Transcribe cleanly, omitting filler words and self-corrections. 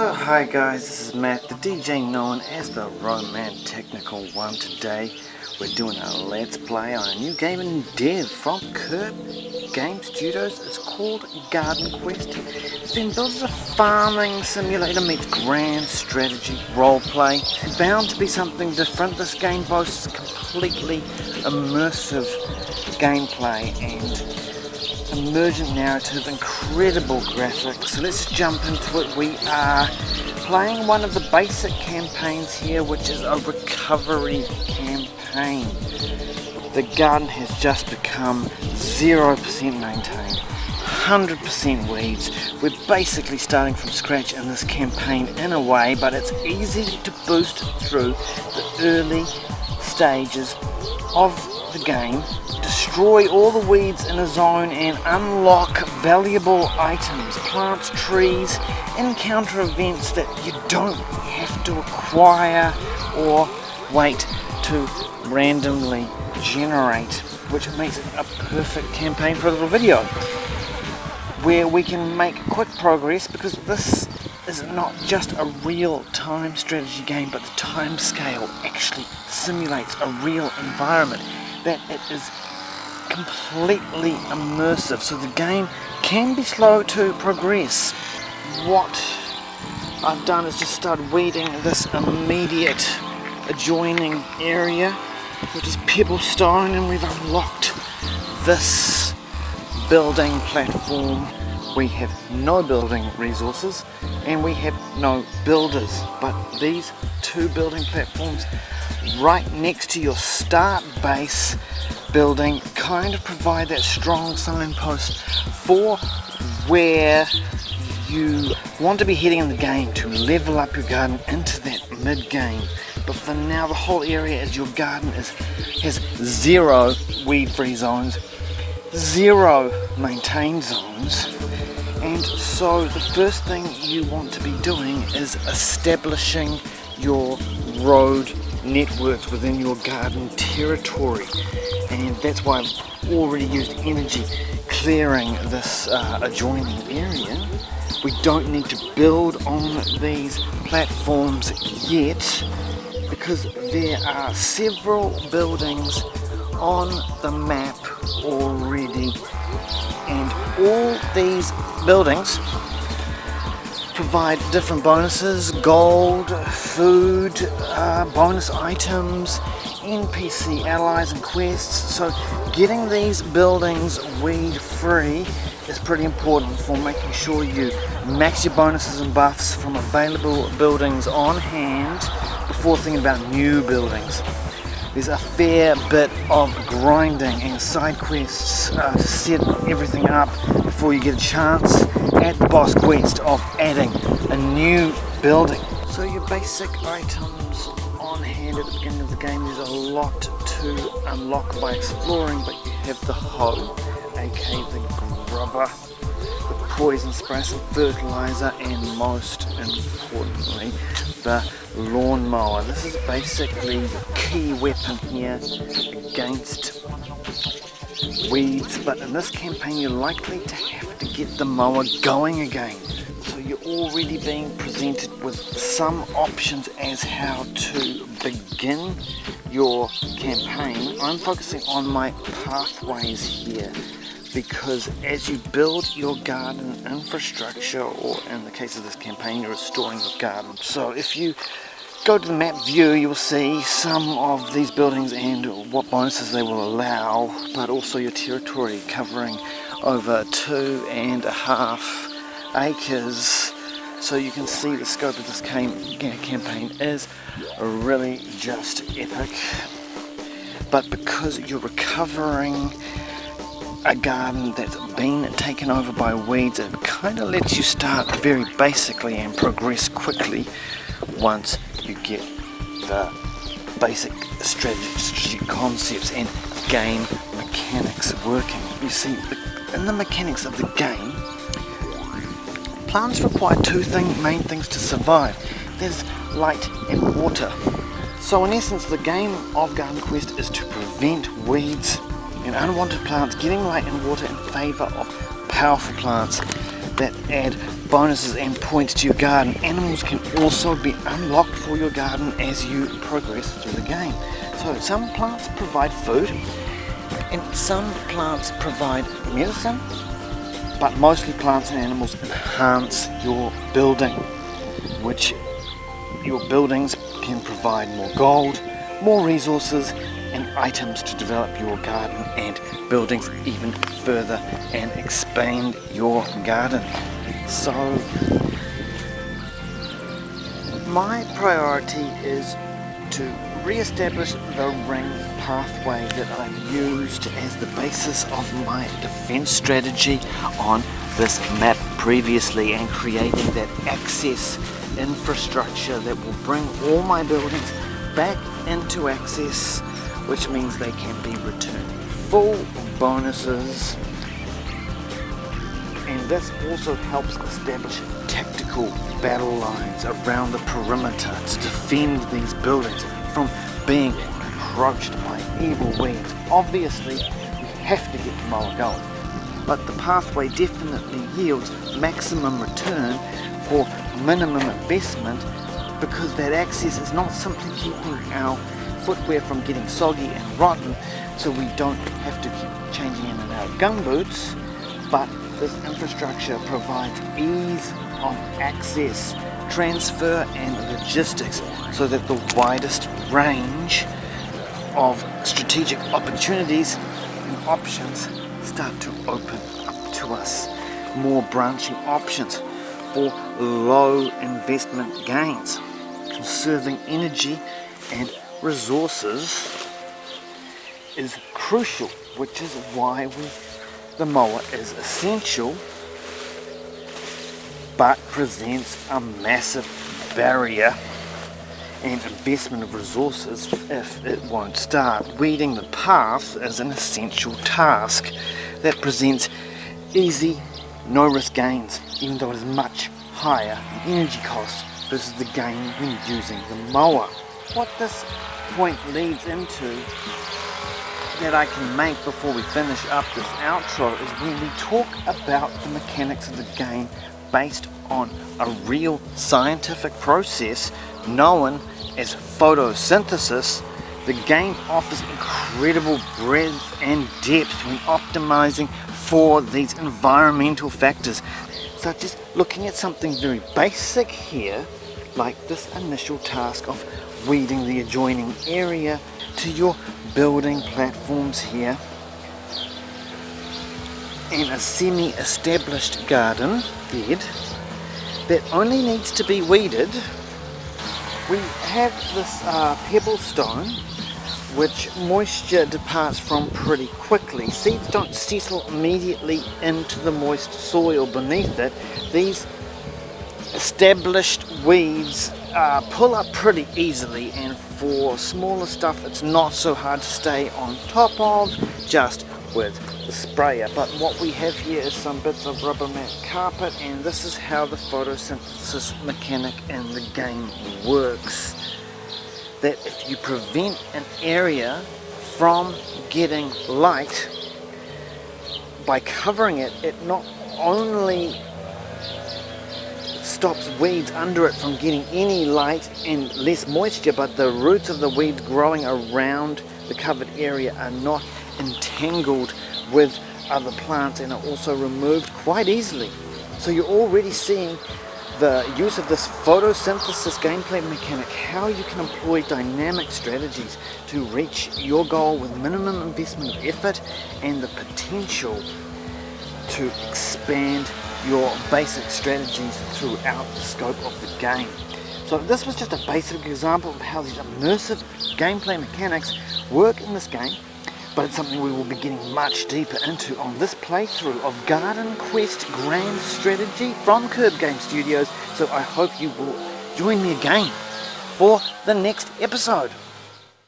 So hi guys, this is Matt, the DJ known as the Romantechnical one. Today we're doing a let's play on a new game in dev from Kurb Game Studios. It's called Garden Quest. It's been built as a farming simulator meets grand strategy roleplay. It's bound to be something different. This game boasts completely immersive gameplay and emergent narrative, incredible graphics. So let's jump into it. We are playing one of the basic campaigns here, which is a recovery campaign. The garden has just become 0% maintained, 100% weeds. We're basically starting from scratch in this campaign in a way, but it's easy to boost through the early stages of the game, destroy all the weeds in a zone and unlock valuable items, plants, trees, encounter events that you don't have to acquire or wait to randomly generate, which makes it a perfect campaign for a little video where we can make quick progress, because this is not just a real-time strategy game, but the time scale actually simulates a real environment, that it is completely immersive, so the game can be slow to progress. What I've done is just start weeding this immediate adjoining area, which is pebblestone, and we've unlocked this building platform. We have no building resources and we have no builders, but these two building platforms right next to your start base building kind of provide that strong signpost for where you want to be heading in the game to level up your garden into that mid-game. But for now, the whole area as your garden has 0 weed-free zones, 0 maintained zones, and so the first thing you want to be doing is establishing your road networks within your garden territory, and that's why I've already used energy clearing this adjoining area. We don't need to build on these platforms yet, because there are several buildings on the map already, and all these buildings provide different bonuses: gold, food, bonus items, NPC allies and quests. So getting these buildings weed free is pretty important for making sure you max your bonuses and buffs from available buildings on hand before thinking about new buildings. There's a fair bit of grinding and side quests to set everything up before you get a chance at the boss quest of adding a new building. So your basic items on hand at the beginning of the game, there's a lot to unlock by exploring, but you have the hoe, aka the grubber, the poison spray, some fertilizer, and most importantly, the lawnmower. This is basically the key weapon here against weeds, but in this campaign you're likely to have to get the mower going again. So you're already being presented with some options as how to begin your campaign. I'm focusing on my pathways here, because as you build your garden infrastructure, or in the case of this campaign, you're restoring your garden. So if you go to the map view, you'll see some of these buildings and what bonuses they will allow, but also your territory covering over 2.5 acres. So you can see the scope of this campaign is really just epic. But because you're recovering a garden that's been taken over by weeds, it kind of lets you start very basically and progress quickly once you get the basic strategy concepts and game mechanics working. You see, in the mechanics of the game, plants require two main things to survive. There's light and water. So in essence, the game of Garden Quest is to prevent weeds and unwanted plants getting light and water in favour of powerful plants. that add bonuses and points to your garden. Animals can also be unlocked for your garden as you progress through the game. So some plants provide food and some plants provide medicine, but mostly plants and animals enhance your building, which your buildings can provide more gold, more resources and items to develop your garden and buildings even further and expand your garden. So my priority is to re-establish the ring pathway that I've used as the basis of my defense strategy on this map previously, and creating that access infrastructure that will bring all my buildings back into access, which means they can be returned full bonuses. And this also helps establish tactical battle lines around the perimeter to defend these buildings from being approached by evil weeds. Obviously, we have to get to mower gold, but the pathway definitely yields maximum return for minimum investment, because that access is not simply keeping our footwear from getting soggy and rotten, so we don't have to keep changing in and out of gumboots, but this infrastructure provides ease of access, transfer and logistics, so that the widest range of strategic opportunities and options start to open up to us. More branching options for low investment gains. Conserving energy and resources is crucial, which is why the mower is essential, but presents a massive barrier and investment of resources if it won't start. Weeding the path is an essential task that presents easy, no risk gains, even though it is much higher in energy cost versus the gain when using the mower. What this point leads into that I can make before we finish up this outro is when we talk about the mechanics of the game based on a real scientific process known as photosynthesis. The game offers incredible breadth and depth when optimizing for these environmental factors, such as looking at something very basic here, like this initial task of weeding the adjoining area, to your building platforms here, and a semi-established garden bed that only needs to be weeded. We have this pebblestone, which moisture departs from pretty quickly. Seeds don't settle immediately into the moist soil beneath it. These established weeds pull up pretty easily, and for smaller stuff it's not so hard to stay on top of just with the sprayer. But what we have here is some bits of rubber mat carpet, and this is how the photosynthesis mechanic in the game works. That if you prevent an area from getting light by covering it, it not only stops weeds under it from getting any light and less moisture, but the roots of the weeds growing around the covered area are not entangled with other plants and are also removed quite easily. So you're already seeing the use of this photosynthesis gameplay mechanic, how you can employ dynamic strategies to reach your goal with minimum investment of effort and the potential to expand your basic strategies throughout the scope of the game. So this was just a basic example of how these immersive gameplay mechanics work in this game, but it's something we will be getting much deeper into on this playthrough of Garden Quest Grand Strategy from Kurb Game Studios. So I hope you will join me again for the next episode.